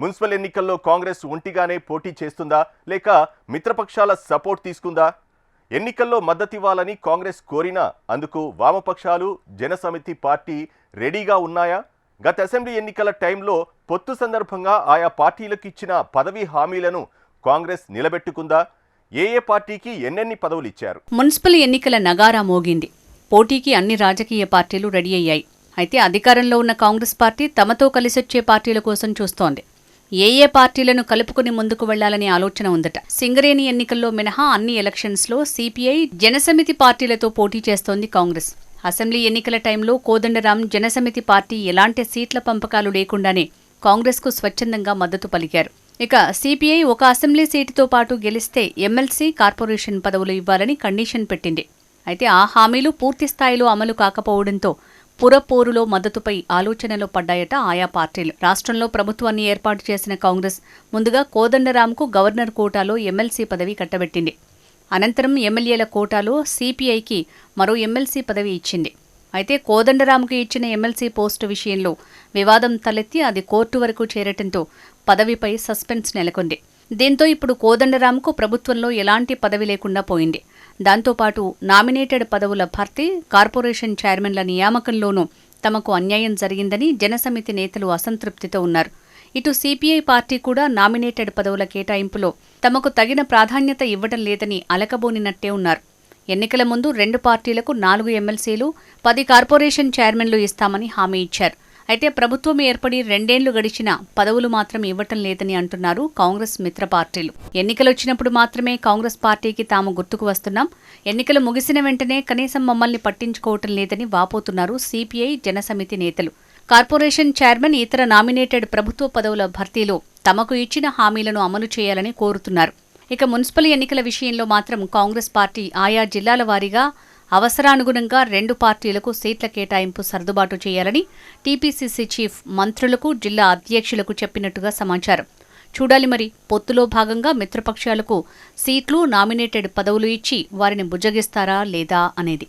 Municipal ఎన్నికల్లో కాంగ్రెస్ ఒంటిగానే పోటీ చేస్తుందా లేక మిత్రపక్షాల సపోర్ట్ తీసుకుందా? ఎన్నికల్లో మద్దతివ్వాలని కాంగ్రెస్ కోరినా అందుకు వామపక్షాలు జనసమితి పార్టీ రెడీగా ఉన్నాయా? గత అసెంబ్లీ ఎన్నికల టైంలో పొత్తు సందర్భంగా ఆయా పార్టీలకు ఇచ్చిన పదవీ హామీలను కాంగ్రెస్ నిలబెట్టుకుందా? ఏ పార్టీకి ఎన్నెన్ని పదవులు ఇచ్చారు? మున్సిపల్ ఎన్నికల నగారా మోగింది. పోటీకి అన్ని రాజకీయ పార్టీలు రెడీ అయ్యాయి. అయితే అధికారంలో ఉన్న కాంగ్రెస్ పార్టీ తమతో కలిసొచ్చే పార్టీల కోసం చూస్తోంది. ఏ పార్టీలను కలుపుకుని ముందుకు వెళ్లాలనే ఆలోచన ఉందట. సింగరేణి ఎన్నికల్లో మినహా అన్ని ఎలక్షన్స్లో సిపిఐ జనసమితి పార్టీలతో పోటీ చేస్తోంది కాంగ్రెస్. అసెంబ్లీ ఎన్నికల టైంలో కోదండరాం జనసమితి పార్టీ ఎలాంటి సీట్ల పంపకాలు లేకుండానే కాంగ్రెస్కు స్వచ్ఛందంగా మద్దతు పలికారు. ఇక సిపిఐ ఒక అసెంబ్లీ సీటుతో పాటు గెలిస్తే ఎమ్మెల్సీ, కార్పొరేషన్ పదవులు ఇవ్వాలని కండిషన్ పెట్టింది. అయితే ఆ హామీలు పూర్తి స్థాయిలో అమలు కాకపోవడంతో పురపోరులో మద్దతుపై ఆలోచనలో పడ్డాయట ఆయా పార్టీలు. రాష్ట్రంలో ప్రభుత్వాన్ని ఏర్పాటు చేసిన కాంగ్రెస్ ముందుగా కోదండరాంకు గవర్నర్ కోటాలో ఎమ్మెల్సీ పదవి కట్టబెట్టింది. అనంతరం ఎమ్మెల్యేల కోటాలో సిపిఐకి మరో ఎమ్మెల్సీ పదవి ఇచ్చింది. అయితే కోదండరాంకు ఇచ్చిన ఎమ్మెల్సీ పోస్టు విషయంలో వివాదం తలెత్తి అది కోర్టు వరకు చేరటంతో పదవిపై సస్పెన్స్ నెలకొంది. దీంతో ఇప్పుడు కోదండరాంకు ప్రభుత్వంలో ఎలాంటి పదవి లేకుండా పోయింది. దాంతోపాటు నామినేటెడ్ పదవుల భర్తీ, కార్పొరేషన్ చైర్మన్ల నియామకంలోనూ తమకు అన్యాయం జరిగిందని జనసమితి నేతలు అసంతృప్తితో ఉన్నారు. ఇటు సిపిఐ పార్టీ కూడా నామినేటెడ్ పదవుల కేటాయింపులో తమకు తగిన ప్రాధాన్యత ఇవ్వడం లేదని అలకబోనినట్టే ఉన్నారు. ఎన్నికల ముందు 2 పార్టీలకు 4 ఎమ్మెల్సీలు, 10 కార్పొరేషన్ చైర్మన్లు ఇస్తామని హామీ ఇచ్చారు. అయితే ప్రభుత్వం ఏర్పడి 2 ఏళ్లు గడిచినా పదవులు మాత్రం ఇవ్వటం లేదని అంటున్నారు కాంగ్రెస్ మిత్ర పార్టీలు. ఎన్నికలొచ్చినప్పుడు మాత్రమే కాంగ్రెస్ పార్టీకి తాము గుర్తుకు వస్తున్నాం, ఎన్నికలు ముగిసిన వెంటనే కనీసం మమ్మల్ని పట్టించుకోవటం లేదని వాపోతున్నారు సిపిఐ జనసమితి నేతలు. కార్పొరేషన్ చైర్మన్, ఇతర నామినేటెడ్ ప్రభుత్వ పదవుల భర్తీలో తమకు ఇచ్చిన హామీలను అమలు చేయాలని కోరుతున్నారు. ఇక మున్సిపల్ ఎన్నికల విషయంలో మాత్రం కాంగ్రెస్ పార్టీ ఆయా జిల్లాల వారీగా అవసరానుగుణంగా 2 పార్టీలకు సీట్ల కేటాయింపు సర్దుబాటు చేయాలని టీపీసీసీ చీఫ్ మంత్రులకు, జిల్లా అధ్యక్షులకు చెప్పినట్టుగా సమాచారం. చూడాలి మరి పొత్తులో భాగంగా మిత్రపక్షాలకు సీట్లు, నామినేటెడ్ పదవులు ఇచ్చి వారిని బుజ్జగిస్తారా లేదా అనేది.